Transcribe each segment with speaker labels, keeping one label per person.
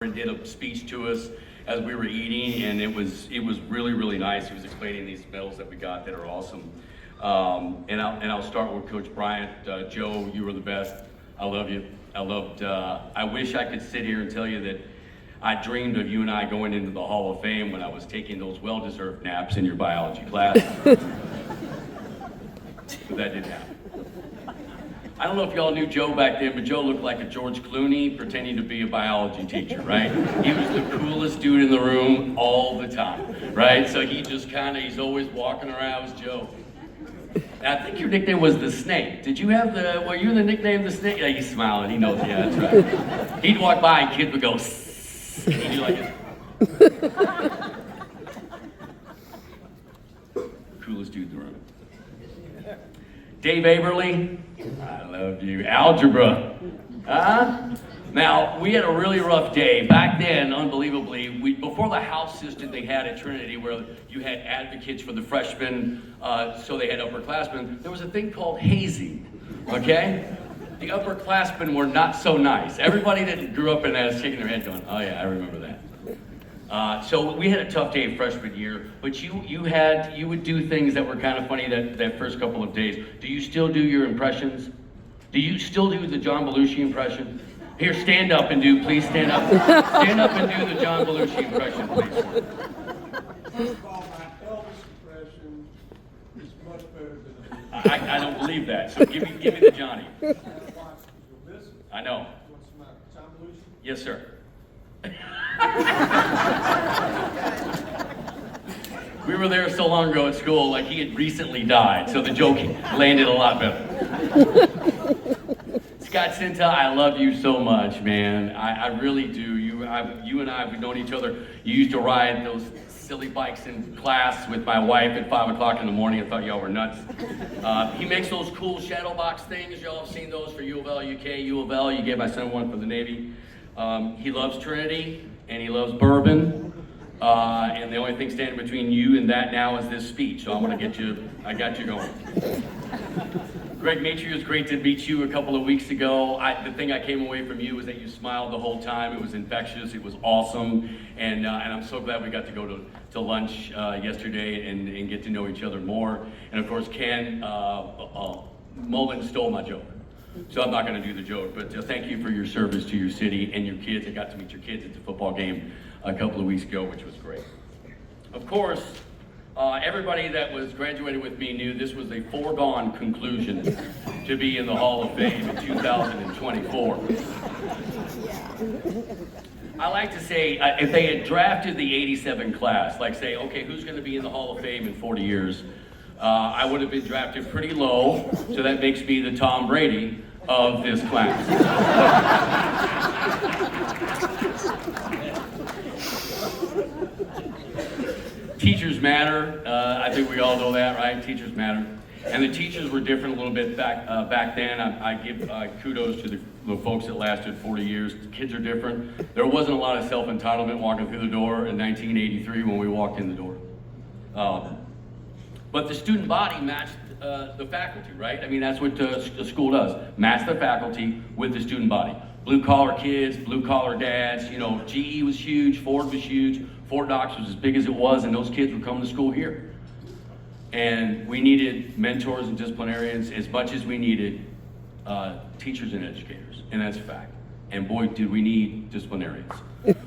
Speaker 1: and did a speech to us as we were eating, and it was really nice. He was explaining these medals that we got that are awesome. And I'll start with Coach Bryant. Joe, you were the best. I love you. I wish I could sit here and tell you that I dreamed of you and I going into the Hall of Fame when I was taking those well-deserved naps in your biology class. But that didn't happen. I don't know if y'all knew Joe back then, but Joe looked like a George Clooney pretending to be a biology teacher, right? He was the coolest dude in the room all the time, right? So he's always walking around as Joe. And I think your nickname was the Snake. Were you the nickname the Snake? Yeah, he's smiling, he knows, yeah, that's right. He'd walk by and kids would go, sssss, and he'd do like this. Coolest dude in the room. Dave Averly, I love you. Algebra, huh? Now, we had a really rough day. Back then, unbelievably, before the house system they had at Trinity where you had advocates for the freshmen, so they had upperclassmen, there was a thing called hazing, okay? The upperclassmen were not so nice. Everybody that grew up in that is shaking their head going, oh yeah, I remember that. So we had a tough day freshman year, but you would do things that were kind of funny that first couple of days. Do you still do your impressions? Do you still do the John Belushi impression? Here, stand up and please stand up. Stand up and do the John Belushi impression, please.
Speaker 2: First of all, my Elvis impression is much better than
Speaker 1: I don't believe that, so give me the Johnny. I know.
Speaker 2: What's the matter? John Belushi?
Speaker 1: Yes, sir. We were there so long ago at school, like he had recently died, so the joke landed a lot better. Scott Sinta, I love you so much, man. I really do. You and I, we've known each other. You used to ride those silly bikes in class with my wife at 5 o'clock in the morning. I thought y'all were nuts. He makes those cool shadow box things. Y'all have seen those for U of L, UK, U of L. You gave my son one for the Navy. He loves Trinity, and he loves bourbon. And the only thing standing between you and that now is this speech. So I got you going. Greg Matry, it was great to meet you a couple of weeks ago. The thing I came away from you was that you smiled the whole time. It was infectious, it was awesome. And I'm so glad we got to go to lunch yesterday and get to know each other more. And of course, Ken Mullen stole my joke. So I'm not going to do the joke, but thank you for your service to your city and your kids. I got to meet your kids at the football game a couple of weeks ago, which was great. Of course, everybody that was graduated with me knew this was a foregone conclusion to be in the Hall of Fame in 2024. I like to say, if they had drafted the 87 class, like say, okay, who's going to be in the Hall of Fame in 40 years? I would have been drafted pretty low, so that makes me the Tom Brady of this class. Teachers matter. I think we all know that, right? Teachers matter. And the teachers were different a little bit back then. I give kudos to the folks that lasted 40 years. The kids are different. There wasn't a lot of self-entitlement walking through the door in 1983 when we walked in the door. But the student body matched the faculty, right? I mean, that's what the school does. Match the faculty with the student body. Blue-collar kids, blue-collar dads. You know, GE was huge, Ford was huge, Fort Knox was as big as it was, and those kids were coming to school here. And we needed mentors and disciplinarians as much as we needed teachers and educators, and that's a fact. And boy, did we need disciplinarians.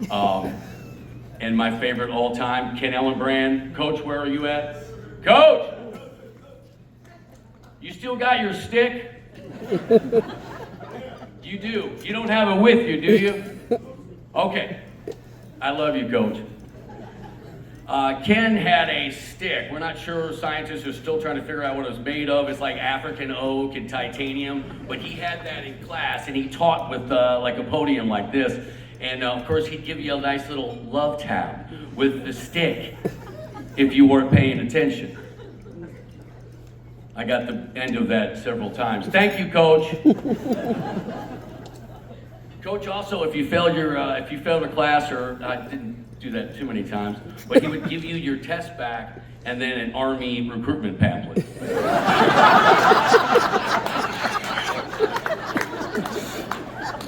Speaker 1: And my favorite all-time, Ken Ellenbrand. Coach, where are you at? Coach! You still got your stick? You do. You don't have it with you, do you? Okay. I love you, Coach. Ken had a stick. We're not sure. Scientists are still trying to figure out what it was made of. It's like African oak and titanium. But he had that in class, and he taught with like a podium like this. And of course, he'd give you a nice little love tap with the stick if you weren't paying attention. I got the end of that several times. Thank you, Coach. Coach, also, if you failed a class, or I didn't do that too many times, but he would give you your test back and then an Army recruitment pamphlet.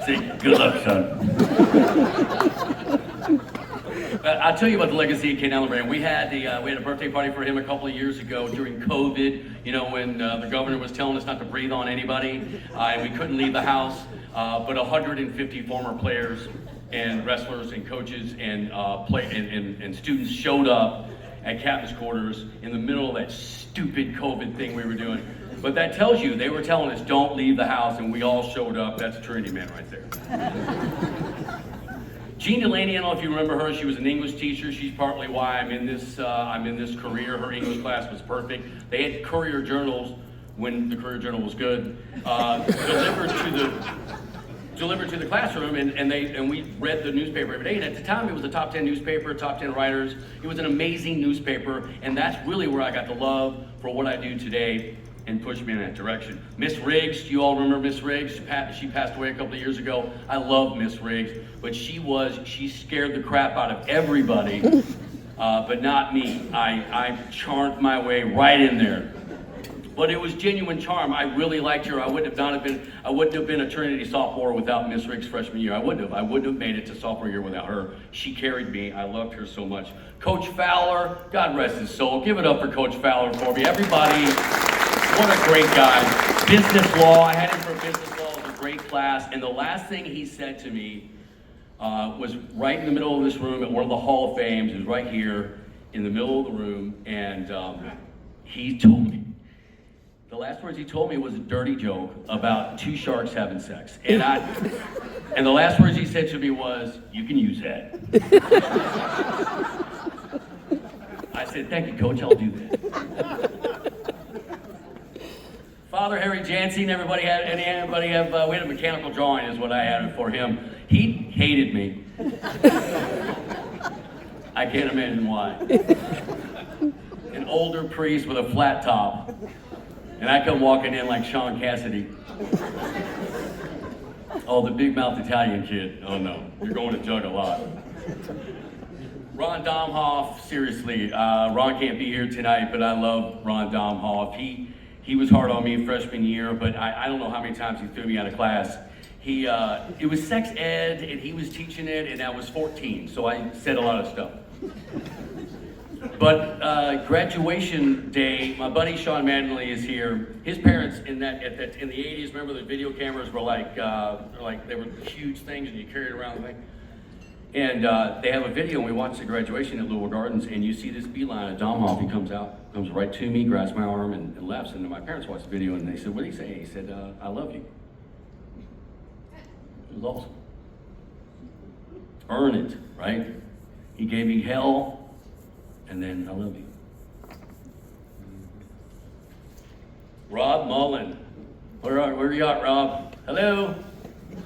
Speaker 1: Say, good luck, son. I'll tell you about the legacy of Ken Ellenbrand. We had a birthday party for him a couple of years ago during COVID, you know, when the governor was telling us not to breathe on anybody, and we couldn't leave the house. But 150 former players and wrestlers and coaches and and students showed up at captain's quarters in the middle of that stupid COVID thing we were doing. But that tells you, they were telling us, don't leave the house, and we all showed up. That's a Trinity man right there. Jean Delaney, I don't know if you remember her. She was an English teacher. She's partly why I'm in this career. Her English class was perfect. They had Courier journals when the Courier Journal was good, delivered to the classroom, and we read the newspaper every day. And at the time, it was a top 10 newspaper, top 10 writers. It was an amazing newspaper, and that's really where I got the love for what I do today and pushed me in that direction. Miss Riggs, you all remember Miss Riggs? She passed away a couple of years ago. I love Miss Riggs, but she scared the crap out of everybody, but not me. I charmed my way right in there. But it was genuine charm. I really liked her. I wouldn't have been a Trinity sophomore without Miss Riggs freshman year. I wouldn't have made it to sophomore year without her. She carried me. I loved her so much. Coach Fowler, God rest his soul. Give it up for Coach Fowler for me. Everybody, what a great guy. Business law. I had him for business law. It was a great class. And the last thing he said to me was right in the middle of this room at one of the Hall of Fames. It was right here in the middle of the room. And he told me, the last words he told me was a dirty joke about two sharks having sex. And the last words he said to me was, "You can use that." I said, "Thank you, Coach, I'll do that." Father Harry Jansen, we had a mechanical drawing is what I had for him. He hated me. I can't imagine why. An older priest with a flat top. And I come walking in like Sean Cassidy. Oh, the big mouth Italian kid. Oh no, you're going to jug a lot. Ron Domhoff, seriously, Ron can't be here tonight, but I love Ron Domhoff. He was hard on me freshman year, but I don't know how many times he threw me out of class. It was sex ed, and he was teaching it, and I was 14, so I said a lot of stuff. But graduation day, my buddy Sean Manley is here. His parents in the 80s, remember the video cameras were like they were huge things and you carried around the thing. And they have a video and we watched the graduation at Louisville Gardens and you see this beeline of Domhoff. He comes right to me, grabs my arm and left. And then my parents watched the video and they said, "What did he say?" He said, "I love you." It was awesome. Earn it, right? He gave me hell. And then, "I love you." Rob Mullen. Where are you at, Rob? Hello?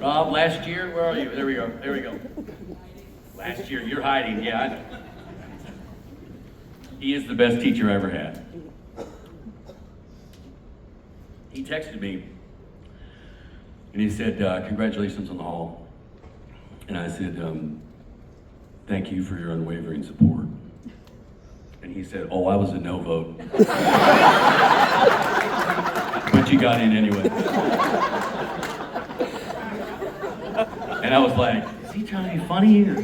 Speaker 1: Rob, last year, where are you? There we go. Last year, you're hiding, yeah, I know. He is the best teacher I ever had. He texted me, and he said, "Congratulations on the hall." And I said, "Thank you for your unwavering support." And he said, "Oh, I was a no vote." But you got in anyway. And I was like, is he trying to be funny? Or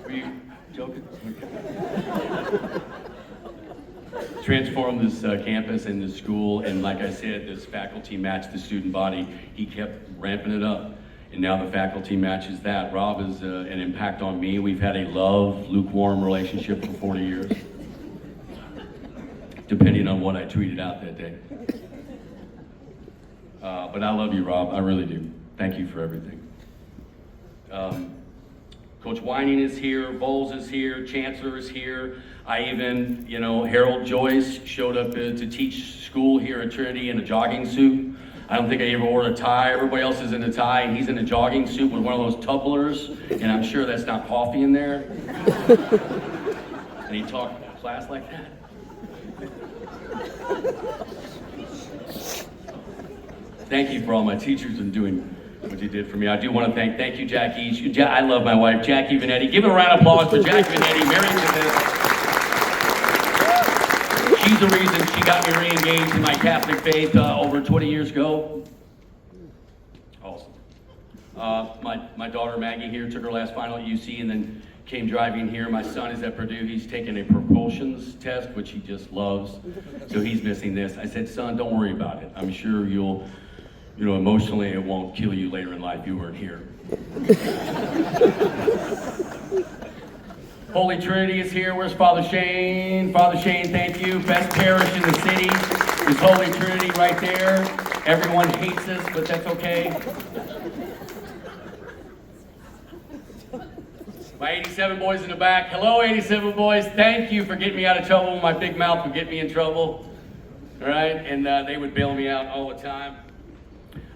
Speaker 1: were you joking? Transformed this campus and this school, and like I said, this faculty matched the student body. He kept ramping it up. And now the faculty matches that. Rob is an impact on me. We've had a lukewarm relationship for 40 years. Depending on what I tweeted out that day. But I love you, Rob. I really do. Thank you for everything. Coach Whining is here. Bowles is here. Chancellor is here. Harold Joyce showed up to teach school here at Trinity in a jogging suit. I don't think I ever wore a tie. Everybody else is in a tie, and he's in a jogging suit with one of those tumblers, and I'm sure that's not coffee in there. And he talked to class like that. Thank you for all my teachers and doing what you did for me. I do want to thank you, Jackie. I love my wife, Jackie Vanetti. Give a round of applause for Jackie Vanetti, married to this. She's the reason she got me re-engaged in my Catholic faith over 20 years ago. Awesome. My daughter Maggie here took her last final at UC and then came driving here. My son is at Purdue. He's taking a propulsions test, which he just loves. So he's missing this. I said, son, don't worry about it. I'm sure you'll, emotionally it won't kill you later in life. You weren't here. Holy Trinity is here. Where's Father Shane? Father Shane, thank you. Best parish in the city is Holy Trinity right there. Everyone hates us, but that's okay. My 87 boys in the back. Hello, 87 boys. Thank you for getting me out of trouble. My big mouth would get me in trouble. All right? And they would bail me out all the time.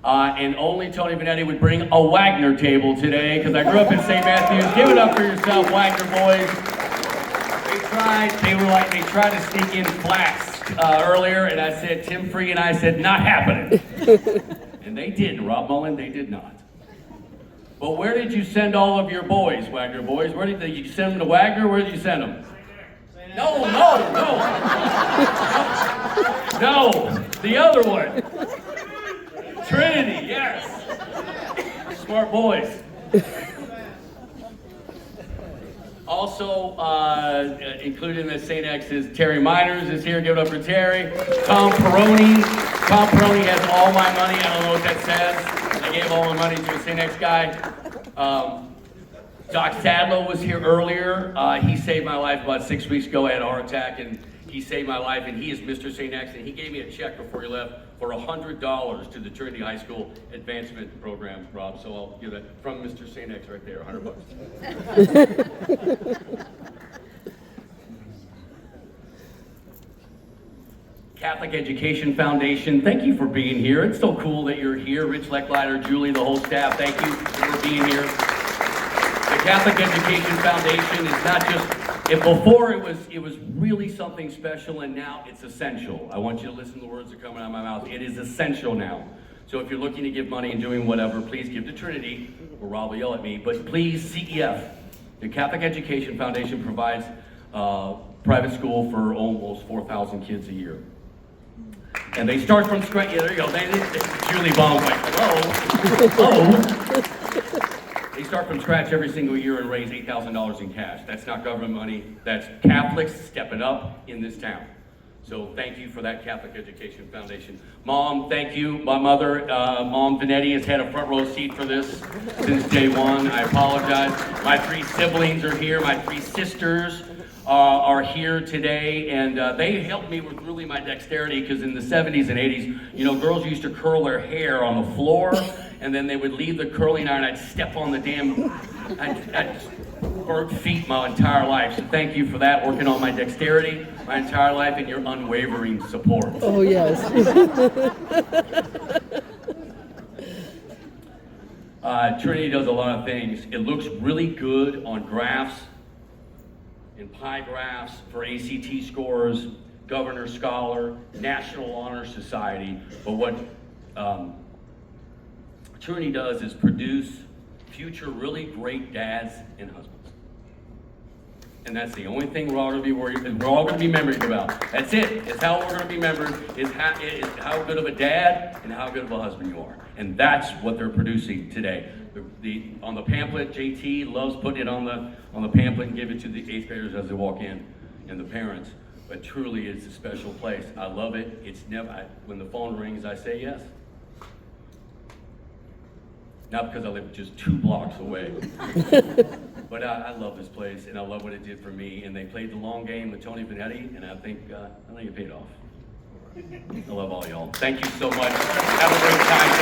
Speaker 1: And only Tony Benetti would bring a Wagner table today, because I grew up in St. Matthews. Give it up for yourself, Wagner boys. They tried to sneak in Flax earlier, and I said, Tim Free and I said, not happening. And they didn't, Rob Mullen, they did not. But where did you send all of your boys, Wagner boys? Where did you send them to Wagner? Where did you send them? No. No, the other one. Trinity, yes. Smart boys. Also included in the St. X is Terry Miners is here. Give it up for Terry. Tom Peroni. Tom Peroni has all my money. I don't know what that says. I gave all my money to a St. X guy. Doc Sadlow was here earlier. He saved my life about 6 weeks ago. I had a heart attack, and he saved my life, and he is Mr. St. X, and he gave me a check before he left for $100 to the Trinity High School Advancement Program, Rob, so I'll give that from Mr. St. X right there, $100. Catholic Education Foundation, thank you for being here. It's so cool that you're here. Rich Lecklider, Julie, the whole staff, thank you for being here. The Catholic Education Foundation is not just, before it was really something special, and now it's essential. I want you to listen to the words that are coming out of my mouth. It is essential now. So if you're looking to give money and doing whatever, please give to Trinity, or Rob will yell at me, but please, CEF, the Catholic Education Foundation provides private school for almost 4,000 kids a year. And they start from scratch. Yeah, there you go. Julie Baum's like, hello. They start from scratch every single year and raise $8,000 in cash. That's not government money. That's Catholics stepping up in this town. So thank you for that Catholic Education Foundation. Mom, thank you. My mother, Mom Benetti, has had a front row seat for this since day one. I apologize. My 3 siblings are here. My 3 sisters are here today, and they helped me with really my dexterity, because in the 70s and 80s, girls used to curl their hair on the floor, and then they would leave the curling iron. I'd step on the damn, I'd burnt feet my entire life. So thank you for that, working on my dexterity my entire life, and your unwavering support.
Speaker 3: Oh, yes.
Speaker 1: Trinity does a lot of things. It looks really good on graphs and pie graphs for ACT scores, Governor Scholar, National Honor Society. But what Trinity does is produce future really great dads and husbands. And that's the only thing we're all going to be worried, we're all going to be remembered about. That's it. It's how we're going to be remembered, is how good of a dad and how good of a husband you are. And that's what they're producing today. On the pamphlet, JT loves putting it on the pamphlet and give it to the 8th graders as they walk in, and the parents. But truly, it's a special place. I love it. It's never, when the phone rings, I say yes. Not because I live just 2 blocks away. But I love this place, and I love what it did for me. And they played the long game with Tony Benetti, and I think it paid off. I love all y'all. Thank you so much. Have a great time